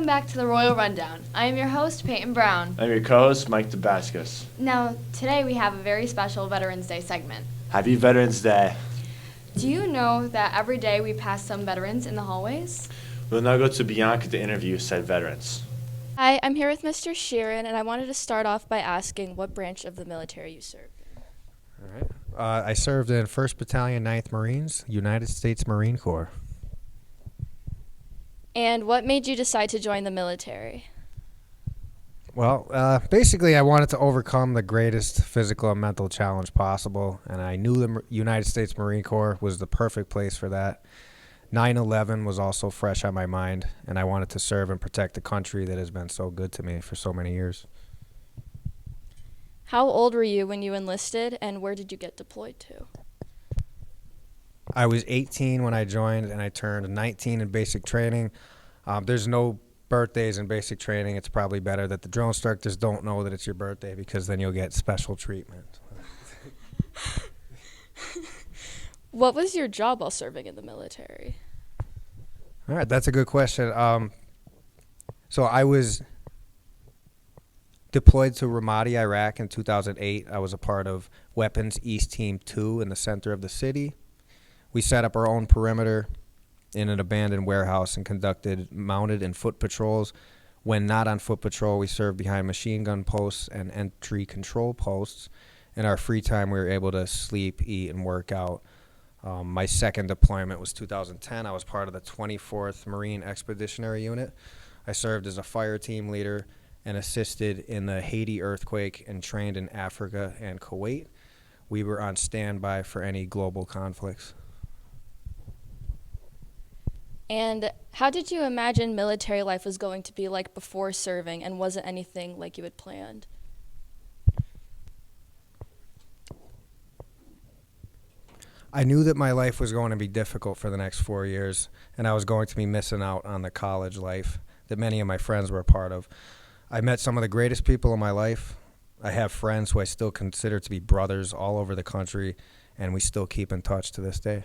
back to the Royal Rundown. I am your host, Peyton Brown. I'm your co-host, Mike DeBascus. Now, today we have a very special Veterans Day segment. Happy Veterans Day. Do you know that every day we pass some veterans in the hallways? We'll now go to Bianca to interview said veterans. Hi, I'm here with Mr. Sheeran, and I wanted to start off by asking what branch of the military you served in. All right. I served in 1st Battalion, 9th Marines, United States Marine Corps. And what made you decide to join the military? Well, basically, I wanted to overcome the greatest physical and mental challenge possible, and I knew the United States Marine Corps was the perfect place for that. 9/11 was also fresh on my mind, and I wanted to serve and protect the country that has been so good to me for so many years. How old were you when you enlisted, and where did you get deployed to? I was 18 when I joined, and I turned 19 in basic training. There's no birthdays in basic training. It's probably better that the drone instructors don't know that it's your birthday, because then you'll get special treatment. What was your job while serving in the military? All right, that's a good question. So I was deployed to Ramadi, Iraq in 2008. I was a part of Weapons East Team 2 in the center of the city. We set up our own perimeter in an abandoned warehouse and conducted mounted and foot patrols. When not on foot patrol, we served behind machine gun posts and entry control posts. In our free time, we were able to sleep, eat, and work out. My second deployment was 2010. I was part of the 24th Marine Expeditionary Unit. I served as a fire team leader and assisted in the Haiti earthquake and trained in Africa and Kuwait. We were on standby for any global conflicts. And how did you imagine military life was going to be like before serving, and was it anything like you had planned? I knew that my life was going to be difficult for the next 4 years, and I was going to be missing out on the college life that many of my friends were a part of. I met some of the greatest people in my life. I have friends who I still consider to be brothers all over the country, and we still keep in touch to this day.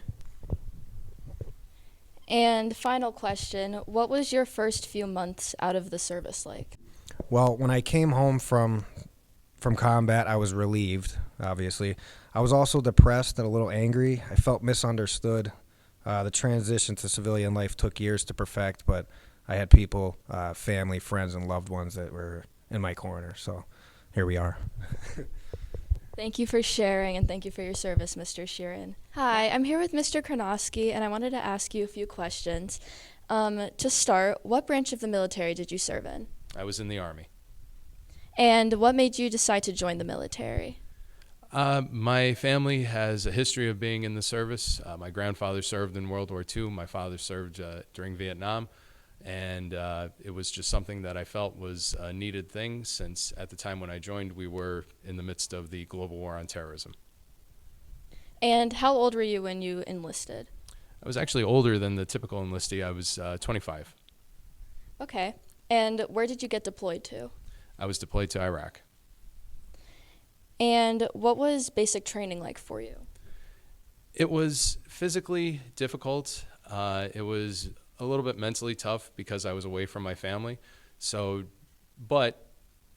And final question, what was your first few months out of the service like? Well, when I came home from combat, I was relieved, obviously. I was also depressed and a little angry. I felt misunderstood. The transition to civilian life took years to perfect, but I had people, family, friends, and loved ones that were in my corner. So here we are. Thank you for sharing, and thank you for your service, Mr. Sheeran. Hi, I'm here with Mr. Kronosky, and I wanted to ask you a few questions. To start, what branch of the military did you serve in? I was in the Army. And what made you decide to join the military? My family has a history of being in the service. My grandfather served in World War II. My father served during Vietnam. And it was just something that I felt was a needed thing, since at the time when I joined, we were in the midst of the global war on terrorism. And how old were you when you enlisted? I was actually older than the typical enlistee. I was 25. Okay. And where did you get deployed to? I was deployed to Iraq. And what was basic training like for you? It was physically difficult. It was a little bit mentally tough because I was away from my family. But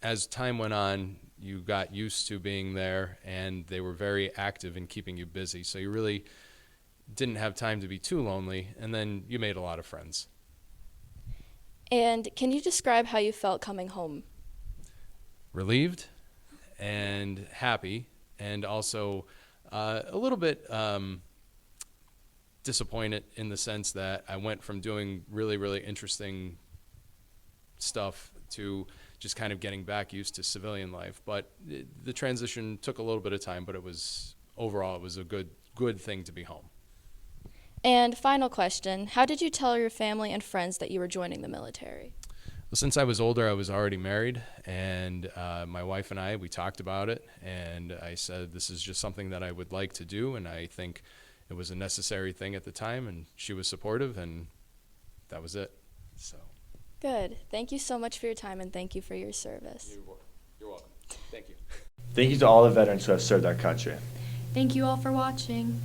as time went on, you got used to being there, and they were very active in keeping you busy. So you really didn't have time to be too lonely, and then you made a lot of friends. And can you describe how you felt coming home? Relieved and happy, and also a little bit disappointed in the sense that I went from doing really, really interesting stuff to just kind of getting back used to civilian life. But the transition took a little bit of time, but overall it was a good thing to be home. And final question, how did you tell your family and friends that you were joining the military? Well, since I was older, I was already married, and my wife and we talked about it, and I said this is just something that I would like to do, and I think it was a necessary thing at the time, and she was supportive, and that was it. So. Good. Thank you so much for your time, and thank you for your service. You're welcome. Thank you. Thank you to all the veterans who have served our country. Thank you all for watching.